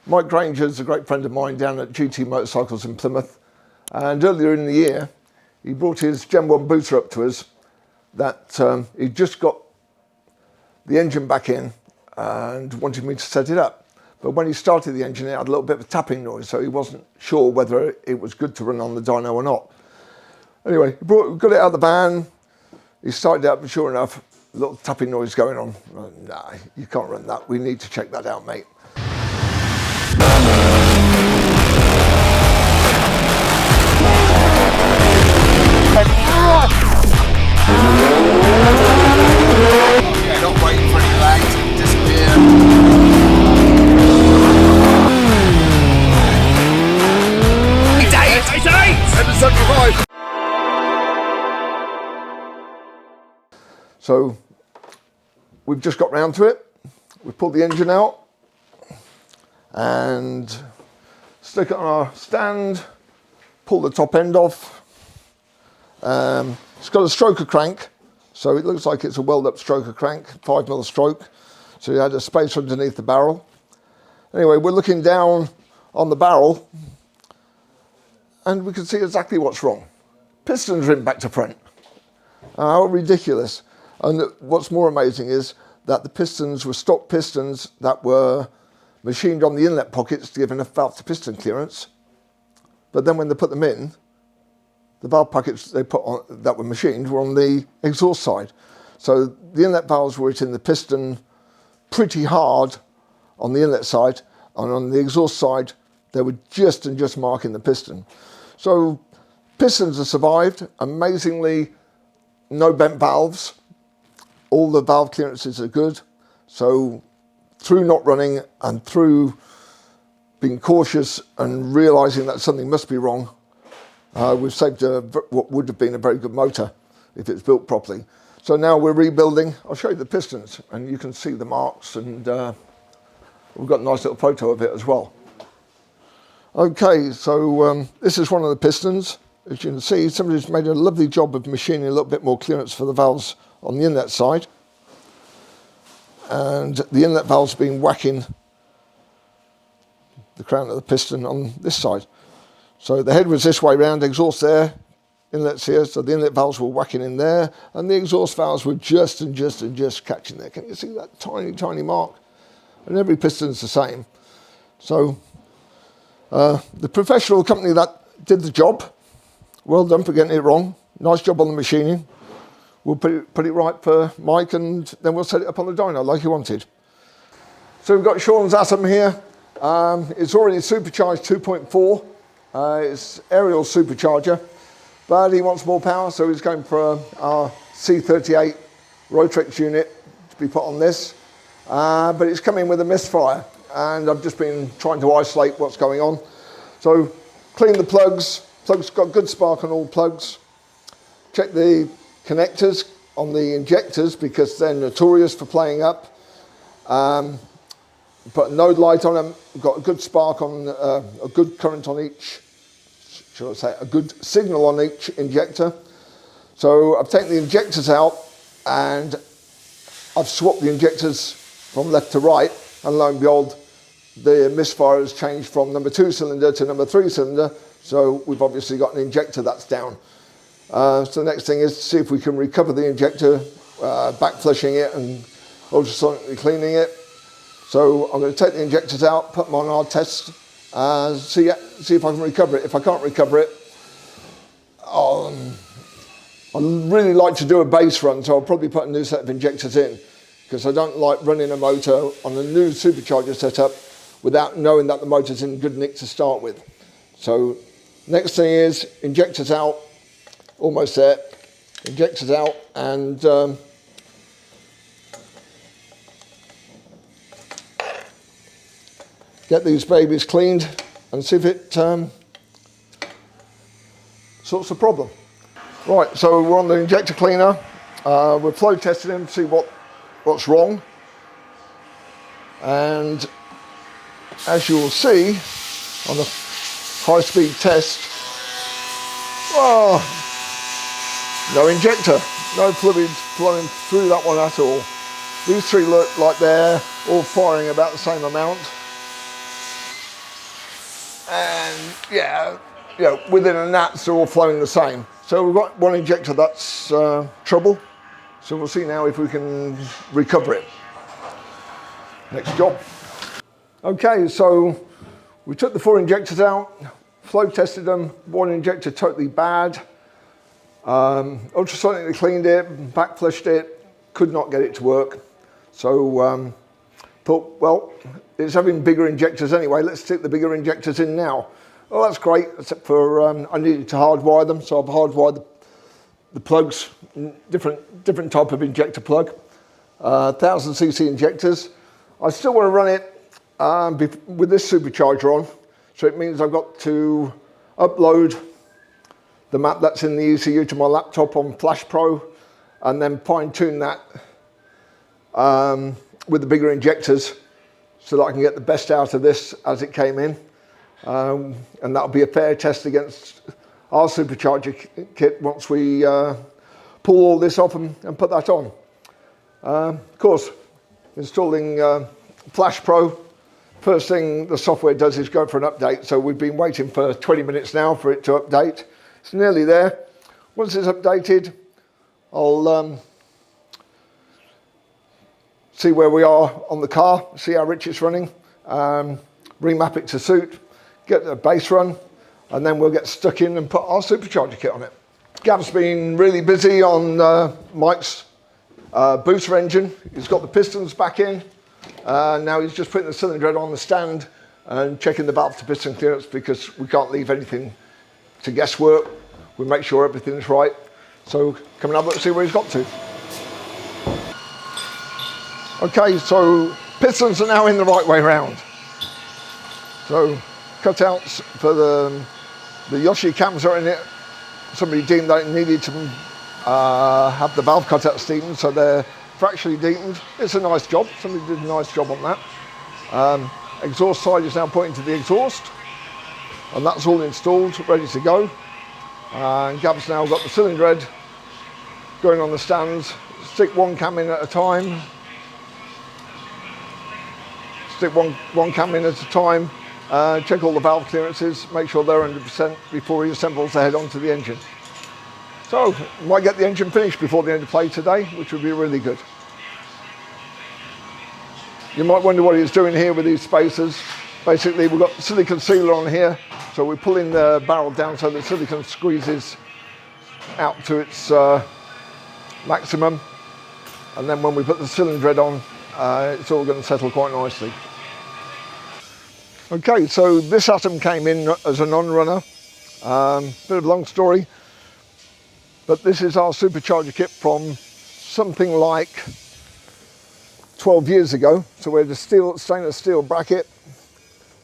Mike Granger's a great friend of mine down at GT Motorcycles in Plymouth, and earlier in the year he brought his Gen 1 booster up to us that he'd just got the engine back in and wanted me to set it up. But when he started the engine, it had a little bit of a tapping noise, so he wasn't sure whether it was good to run on the dyno or not. Anyway, got it out of the van, he started it up, and sure enough, a little tapping noise going on. Nah, you can't run that, we need to check that out, mate. Yeah, not waiting for any lag to disappear. It's 75. So we've just got round to it. We've pulled the engine out and stick it on our stand, pull the top end off. It's got a stroker crank, so it looks like it's a weld up stroker crank, 5mm stroke, so you had a space underneath the barrel. Anyway, we're looking down on the barrel and we can see exactly what's wrong. Pistons are in back to front. How ridiculous. And what's more amazing is that the pistons were stock pistons that were machined on the inlet pockets to give enough valve to piston clearance. But then when they put them in, the valve pockets they put on that were machined were on the exhaust side. So the inlet valves were hitting the piston pretty hard on the inlet side, and on the exhaust side, they were just marking the piston. So pistons have survived. Amazingly, no bent valves. All the valve clearances are good. So through not running and through being cautious and realizing that something must be wrong, we've saved what would have been a very good motor if it's built properly. So now we're rebuilding. I'll show you the pistons and you can see the marks, and we've got a nice little photo of it as well. Okay, so this is one of the pistons. As you can see, somebody's made a lovely job of machining a little bit more clearance for the valves on the inlet side. And the inlet valve's been whacking the crown of the piston on this side. So the head was this way round, exhaust there, inlets here, so the inlet valves were whacking in there, and the exhaust valves were just catching there. Can you see that tiny mark? And every piston's the same. So the professional company that did the job, well done for getting it wrong. Nice job on the machining. We'll put it right for Mike, and then we'll set it up on the dyno like he wanted. So we've got Sean's Atom here. It's already supercharged 2.4. It's aerial supercharger, but he wants more power, so he's going for our C38 Rotrix unit to be put on this. But it's coming with a misfire, and I've just been trying to isolate what's going on. So clean the plugs. Plugs got good spark on all plugs. Check the connectors on the injectors because they're notorious for playing up. Put a node light on them, got a good spark on, a good current on each, shall I say, a good signal on each injector. So I've taken the injectors out and I've swapped the injectors from left to right, and lo and behold, the misfire has changed from number 2 cylinder to number 3 cylinder, so we've obviously got an injector that's down. So the next thing is to see if we can recover the injector, back flushing it and ultrasonically cleaning it. So I'm going to take the injectors out, put them on our test, see if I can recover it. If I can't recover it, I'd really like to do a base run, so I'll probably put a new set of injectors in, because I don't like running a motor on a new supercharger setup without knowing that the motor's in good nick to start with. So next thing is injectors out, almost there, injectors out, and get these babies cleaned and see if it sorts the problem. Right, so we're on the injector cleaner. We're flow testing them to see what's wrong. And as you will see on the high-speed test, oh, no injector, no fluid flowing through that one at all. These three look like they're all firing about the same amount. and yeah, within a nats they're all flowing the same. So we've got one injector that's trouble. So we'll see now if we can recover it. Next job. Okay, so we took the 4 injectors out, flow tested them, one injector totally bad. Ultrasonically cleaned it, back flushed it, could not get it to work. So thought, well, it's having bigger injectors anyway, let's stick the bigger injectors in now. Well, that's great, except for I needed to hardwire them, so I've hardwired the plugs, different type of injector plug, 1000cc injectors. I still want to run it with this supercharger on, so it means I've got to upload the map that's in the ECU to my laptop on Flash Pro, and then fine tune that with the bigger injectors so that I can get the best out of this as it came in. And that'll be a fair test against our Supercharger kit once we pull all this off and put that on. Of course, installing Flash Pro, first thing the software does is go for an update. So we've been waiting for 20 minutes now for it to update. It's nearly there. Once it's updated, I'll see where we are on the car, see how rich it's running, remap it to suit, get the base run, and then we'll get stuck in and put our Supercharger kit on it. Gav's been really busy on Mike's booster engine. He's got the pistons back in. Now he's just putting the cylinder head on the stand and checking the valve to piston clearance, because we can't leave anything to guesswork. We make sure everything's right. So come and have a look and see where he's got to. Okay, so pistons are now in the right way round. So cutouts for the Yoshi cams are in it. Somebody deemed that it needed to have the valve cutouts deemed, so they're fractionally deemed. It's a nice job. Somebody did a nice job on that. Exhaust side is now pointing to the exhaust, and that's all installed, ready to go. And Gav's now got the cylinder head going on the stands. Stick one cam in at a time. Stick one cam in at a time. Check all the valve clearances, make sure they're 100% before he assembles the head onto the engine. So, might get the engine finished before the end of play today, which would be really good. You might wonder what he's doing here with these spacers. Basically, we've got silicone sealer on here, so we're pulling the barrel down so the silicone squeezes out to its maximum. And then when we put the cylinder head on, it's all going to settle quite nicely. Okay, so this Atom came in as a non-runner. Bit of a long story, but this is our Supercharger kit from something like 12 years ago. So we had a stainless steel bracket,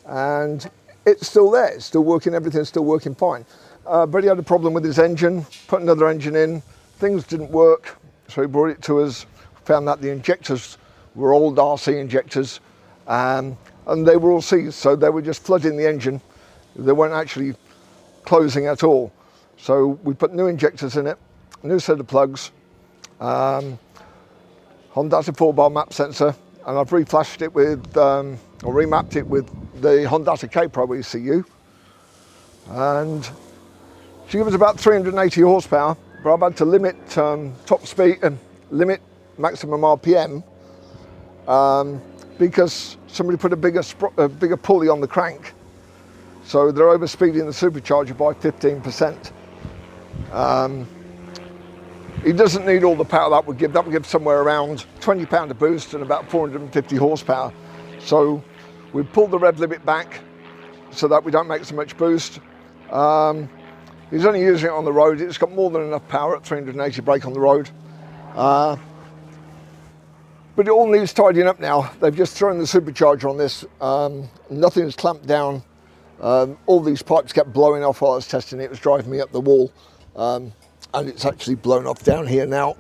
and it's still there. It's still working, everything's still working fine. But he had a problem with his engine, put another engine in, things didn't work, so he brought it to us, found that the injectors were old RC injectors, and they were all seized, so they were just flooding the engine. They weren't actually closing at all. So we put new injectors in it, new set of plugs, Hondata 4-bar map sensor, and I've reflashed it with, or remapped it with the Hondata K-Pro ECU. And she gives us about 380 horsepower, but I've had to limit top speed and limit maximum RPM because somebody put a bigger pulley on the crank. So they're overspeeding the Supercharger by 15%. It doesn't need all the power that would give. That would give somewhere around 20 pound of boost and about 450 horsepower. So we pulled the rev limit back so that we don't make so much boost. He's only using it on the road. It's got more than enough power at 380 brake on the road. But it all needs tidying up now. They've just thrown the Supercharger on this. Nothing's clamped down. All these pipes kept blowing off while I was testing it. It was driving me up the wall. And it's actually blown off down here now.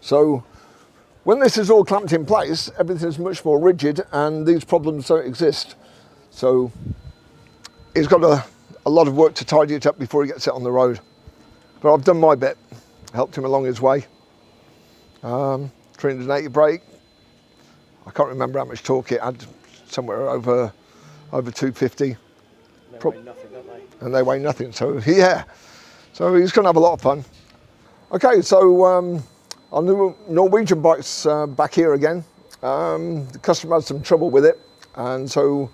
So when this is all clamped in place, everything's much more rigid and these problems don't exist. So he's got a lot of work to tidy it up before he gets it on the road. But I've done my bit, helped him along his way. 380 brake. I can't remember how much torque it had, somewhere over 250. They weigh nothing, don't they? And they weigh nothing, so yeah. So he's going to have a lot of fun. Okay, so our new Norwegian bike's back here again. The customer had some trouble with it, and so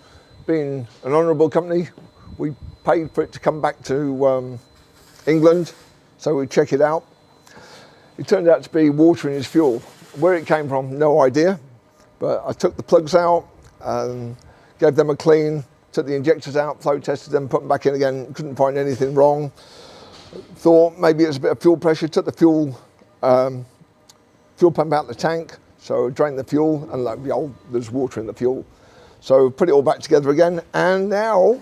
being an honourable company, we paid for it to come back to England, so we check it out. It turned out to be water in his fuel. Where it came from, no idea, but I took the plugs out and gave them a clean, took the injectors out, flow tested them, put them back in again, couldn't find anything wrong. Thought maybe it was a bit of fuel pressure, took the fuel pump out the tank, so drained the fuel, and lo and behold, there's water in the fuel. So put it all back together again, and now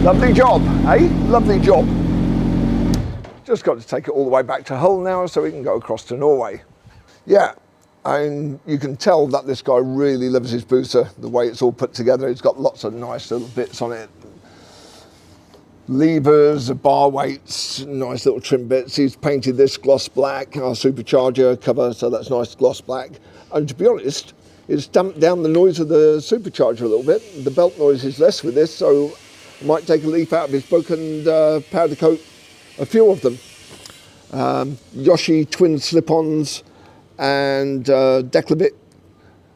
lovely job, eh? Lovely job. Just got to take it all the way back to Hull now so we can go across to Norway. Yeah, and you can tell that this guy really loves his booster, the way it's all put together. It's got lots of nice little bits on it. Levers, bar weights, nice little trim bits. He's painted this gloss black, our Supercharger cover, so that's nice gloss black. And to be honest, it's damped down the noise of the Supercharger a little bit. The belt noise is less with this, so I might take a leaf out of his book and powder coat a few of them. Yoshi twin slip-ons and Declabit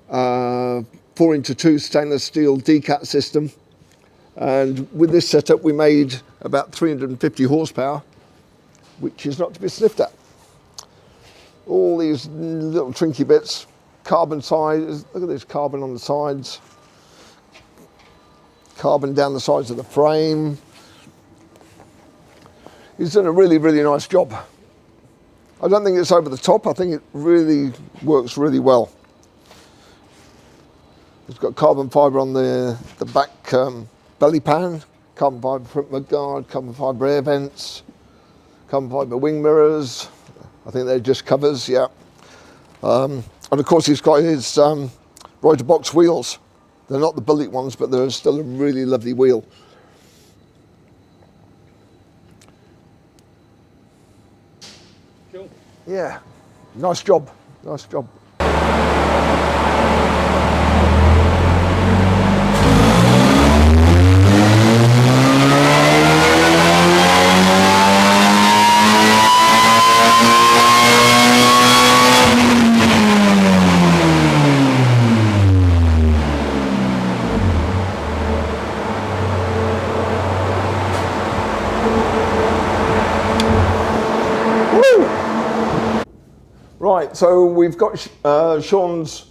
4x2 stainless steel decat system. And with this setup we made about 350 horsepower, which is not to be sniffed at. All these little trinky bits, carbon sides, look at this carbon on the sides. Carbon down the sides of the frame. He's done a really, really nice job. I don't think it's over the top. I think it really works really well. It's got carbon fibre on the back belly pan, carbon fibre front mudguard, carbon fibre air vents, carbon fibre wing mirrors. I think they're just covers, yeah. And of course he's got his rider box wheels. They're not the bullet ones, but they're still a really lovely wheel. Cool. Yeah, nice job, nice job. Right, so we've got Sean's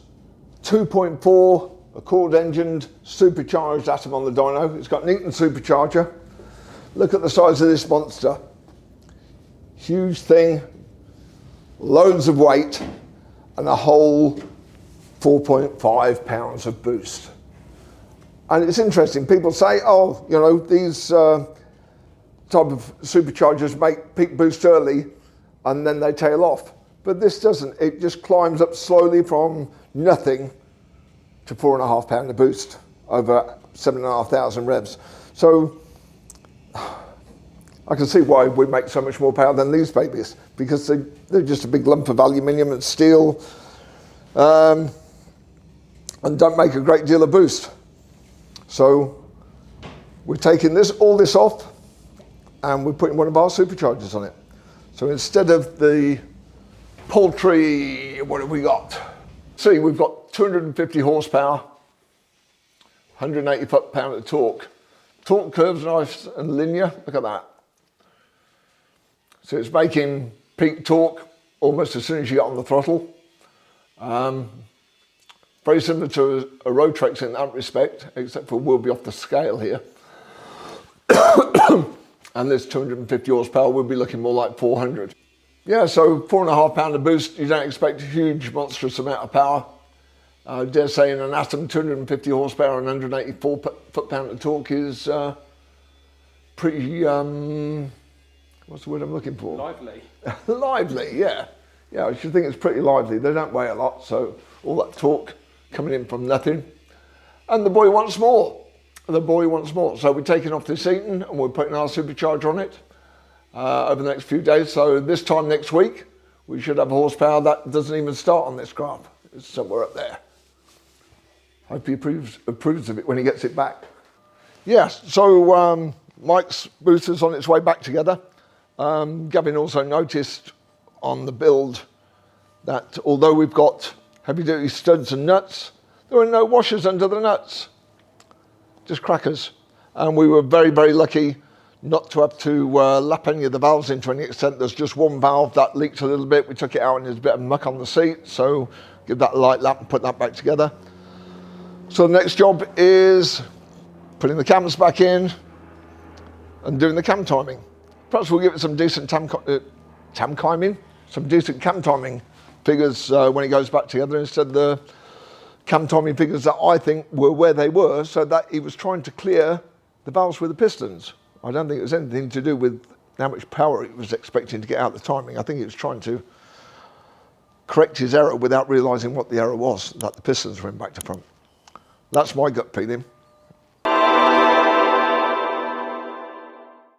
2.4 Accord-engined Supercharged Atom on the dyno. It's got an Eaton Supercharger. Look at the size of this monster. Huge thing, loads of weight, and a whole 4.5 pounds of boost. And it's interesting, people say, oh, you know, these type of superchargers make peak boost early and then they tail off. But this doesn't. It just climbs up slowly from nothing to 4.5 pound of boost over 7,500 revs. So I can see why we make so much more power than these babies, because they're just a big lump of aluminium and steel and don't make a great deal of boost. So we're taking all this off and we're putting one of our superchargers on it. So instead of the paltry, what have we got? See, we've got 250 horsepower, 180 foot-pound of torque. Torque curves nice and linear, look at that. So it's making peak torque almost as soon as you get on the throttle. Very similar to a Rotrex in that respect, except for we'll be off the scale here. And this 250 horsepower, we'll be looking more like 400. Yeah, so 4.5 pound of boost, you don't expect a huge, monstrous amount of power. I dare say in an Atom, 250 horsepower and 184 foot-pound of torque is pretty, what's the word I'm looking for? Lively. Lively, yeah. Yeah, I should think it's pretty lively. They don't weigh a lot, so all that torque coming in from nothing. And the boy wants more. The boy wants more. So we're taking off this Eaton and we're putting our supercharger on it over the next few days. So this time next week, we should have horsepower that doesn't even start on this graph. It's somewhere up there. Hope he approves of it when he gets it back. Yes, so Mike's booster's on its way back together. Gavin also noticed on the build that although we've got heavy-duty studs and nuts, there are no washers under the nuts, just crackers. And we were very, very lucky not to have to lap any of the valves in to any extent. There's just one valve that leaked a little bit. We took it out and there's a bit of muck on the seat, so give that a light lap and put that back together. So the next job is putting the cams back in and doing the cam timing. Perhaps we'll give it some decent some decent cam timing figures when it goes back together instead of the cam timing figures that I think were where they were, so that he was trying to clear the valves with the pistons. I don't think it was anything to do with how much power it was expecting to get out of the timing. I think he was trying to correct his error without realising what the error was, that the pistons went back to front. That's my gut feeling.